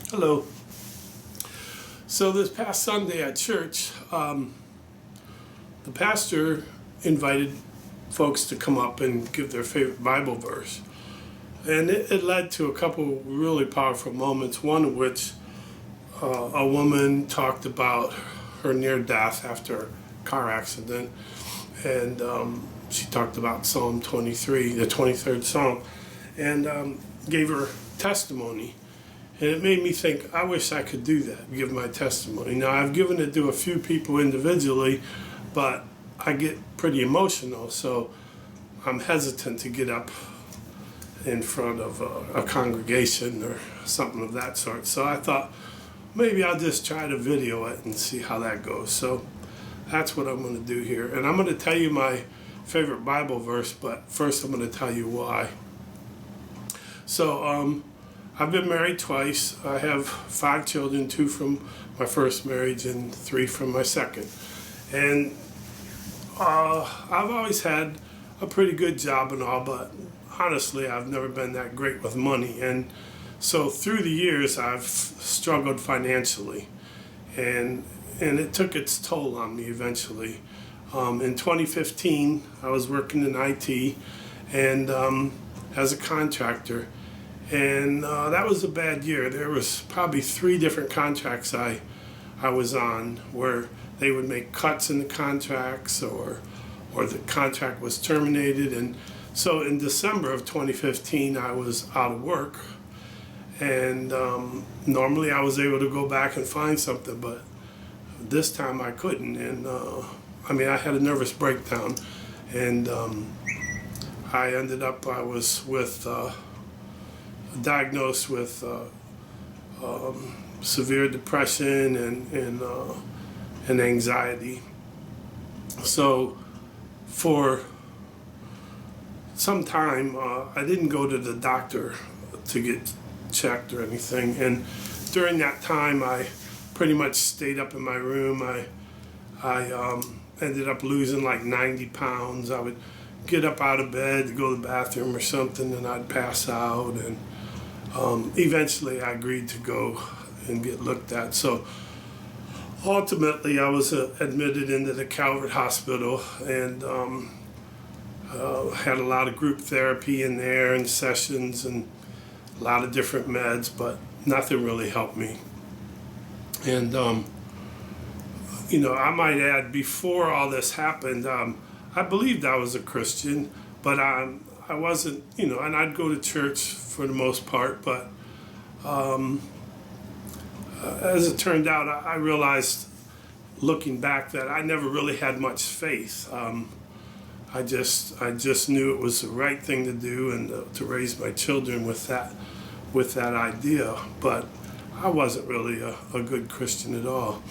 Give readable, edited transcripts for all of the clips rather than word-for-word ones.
Hello. So this past Sunday at church, the pastor invited folks to come up and give their favorite Bible verse. And it led to a couple really powerful moments, one of which a woman talked about her near death after a car accident. And she talked about Psalm 23, the 23rd Psalm, and gave her testimony. And it made me think, I wish I could do that, give my testimony. Now, I've given it to a few people individually, but I get pretty emotional, so I'm hesitant to get up in front of a congregation or something of that sort. So I thought, maybe I'll just try to video it and see how that goes. So that's what I'm going to do here. And I'm going to tell you my favorite Bible verse, but first I'm going to tell you why. So, I've been married twice. I have 5 children, 2 from my first marriage and 3 from my second. And I've always had a pretty good job and all, but honestly, I've never been that great with money. And so through the years, I've struggled financially. And it took its toll on me eventually. In 2015, I was working in IT and as a contractor. And that was a bad year. There was probably 3 different contracts I was on where they would make cuts in the contracts or the contract was terminated. And so in December of 2015, I was out of work. And normally I was able to go back and find something, but this time I couldn't. And I had a nervous breakdown. And I was diagnosed with severe depression and anxiety. So for some time, I didn't go to the doctor to get checked or anything. And during that time, I pretty much stayed up in my room. I ended up losing like 90 pounds. I would get up out of bed to go to the bathroom or something, and I'd pass out. And eventually I agreed to go and get looked at. So ultimately I was admitted into the Calvert Hospital and had a lot of group therapy in there and sessions and a lot of different meds, but nothing really helped me. And I might add, before all this happened, I believed I was a Christian, but I wasn't, and I'd go to church for the most part, but as it turned out, I realized, looking back, that I never really had much faith. I just knew it was the right thing to do and to raise my children with that idea, but I wasn't really a good Christian at all.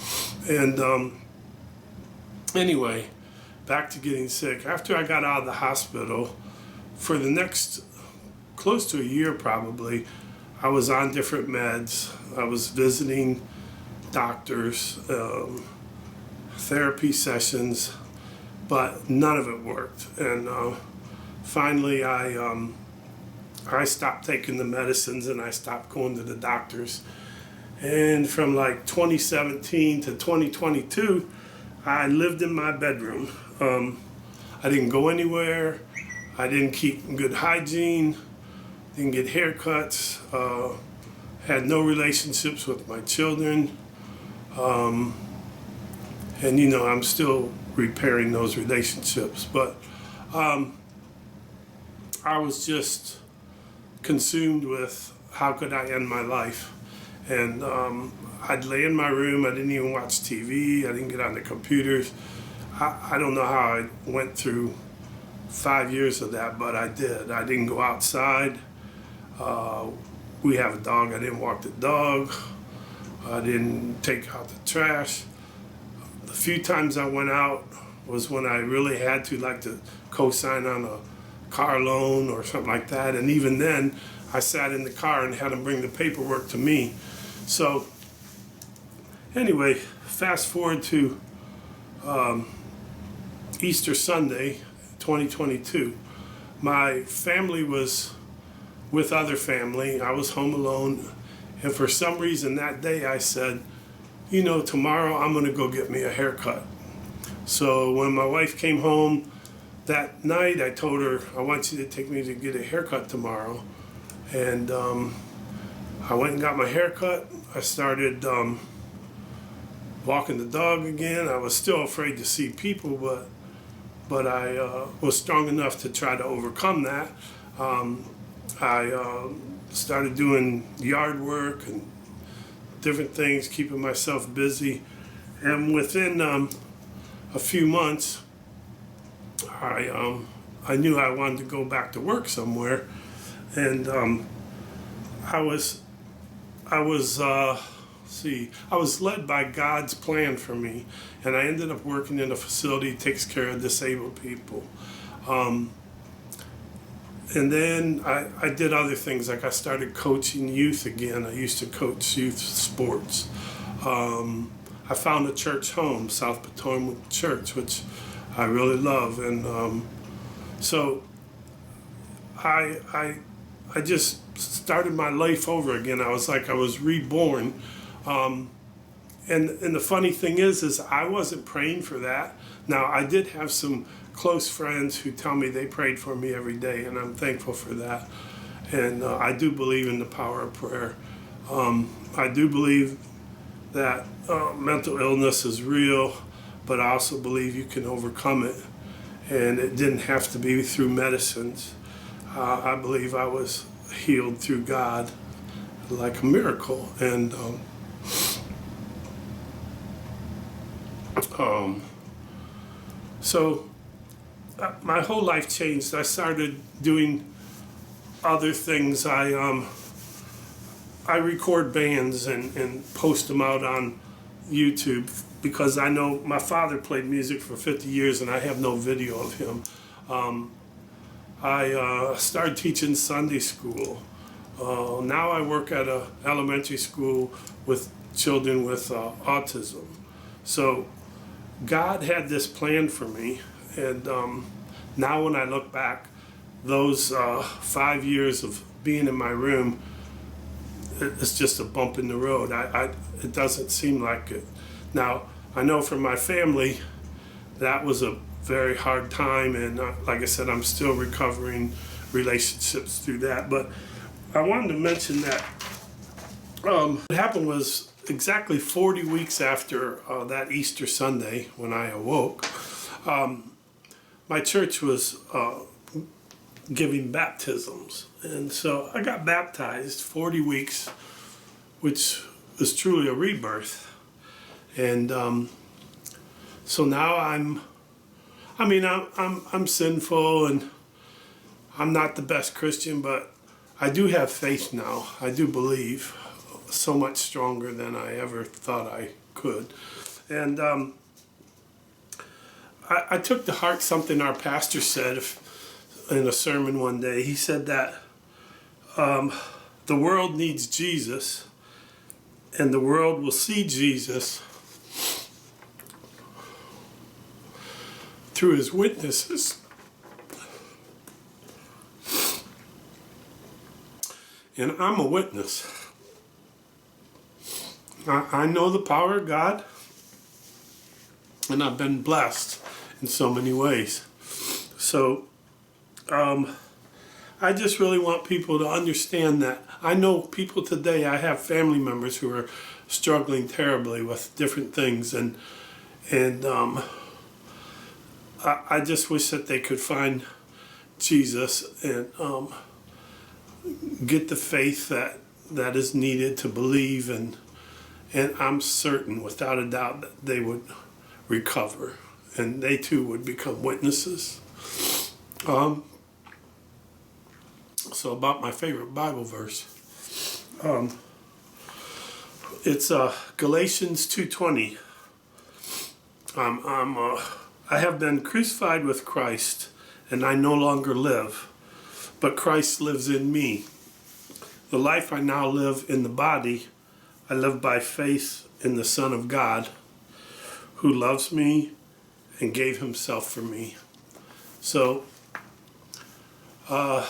And anyway, back to getting sick. After I got out of the hospital, for the next close to a year probably, I was on different meds. I was visiting doctors, therapy sessions, but none of it worked. And finally I stopped taking the medicines and I stopped going to the doctors. And from like 2017 to 2022, I lived in my bedroom. I didn't go anywhere. I didn't keep good hygiene, didn't get haircuts, had no relationships with my children. And I'm still repairing those relationships. But I was just consumed with how could I end my life. And I'd lay in my room, I didn't even watch TV, I didn't get on the computers. I don't know how I went through 5 years of that, but I did. I didn't go outside. We have a dog, I didn't walk the dog. I didn't take out the trash. The few times I went out was when I really had to, like to co-sign on a car loan or something like that. And even then, I sat in the car and had them bring the paperwork to me. So anyway, fast forward to Easter Sunday, 2022. My family was with other family. I was home alone, And for some reason that day I said, you know, tomorrow I'm going to go get me a haircut. So when my wife came home that night, I told her, I want you to take me to get a haircut tomorrow. And I went and got my haircut. I started walking the dog again. I was still afraid to see people, but I was strong enough to try to overcome that. I started doing yard work and different things, keeping myself busy. And within a few months, I knew I wanted to go back to work somewhere, and I was led by God's plan for me, and I ended up working in a facility that takes care of disabled people. And then I did other things, like I started coaching youth again. I used to coach youth sports. I found a church home, South Potomac Church, which I really love. And so I just started my life over again. I was like I was reborn. And the funny thing is I wasn't praying for that. Now, I did have some close friends who tell me they prayed for me every day, and I'm thankful for that. And I do believe in the power of prayer. I do believe that mental illness is real, but I also believe you can overcome it. And it didn't have to be through medicines. I believe I was healed through God like a miracle. And so my whole life changed. I started doing other things. I record bands and post them out on YouTube because I know my father played music for 50 years and I have no video of him. I started teaching Sunday school. Now I work at an elementary school with children with autism. So God had this plan for me, and now when I look back, those 5 years of being in my room, it's just a bump in the road. It doesn't seem like it. Now, I know for my family, that was a very hard time, and like I said, I'm still recovering relationships through that. But I wanted to mention that what happened was exactly 40 weeks after that Easter Sunday when I awoke, my church was giving baptisms. And so I got baptized 40 weeks, which was truly a rebirth. And so now I'm sinful and I'm not the best Christian, but I do have faith now. I do believe so much stronger than I ever thought I could. And I took to heart something our pastor said in a sermon one day. He said that the world needs Jesus, and the world will see Jesus through his witnesses. And I'm a witness. I know the power of God, and I've been blessed in so many ways. So I just really want people to understand that. I know people today, I have family members who are struggling terribly with different things, and I just wish that they could find Jesus and get the faith that is needed to believe, and I'm certain, without a doubt, that they would recover, and they too would become witnesses. So about my favorite Bible verse, it's Galatians 2:20. I have been crucified with Christ, and I no longer live, but Christ lives in me. The life I now live in the body, I live by faith in the Son of God, who loves me and gave himself for me. So, I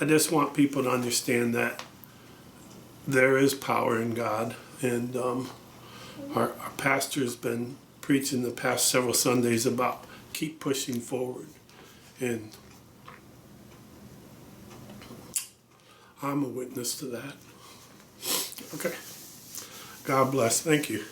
I just want people to understand that there is power in God, and our pastor's been preaching the past several Sundays about keep pushing forward, and I'm a witness to that. Okay. God bless. Thank you.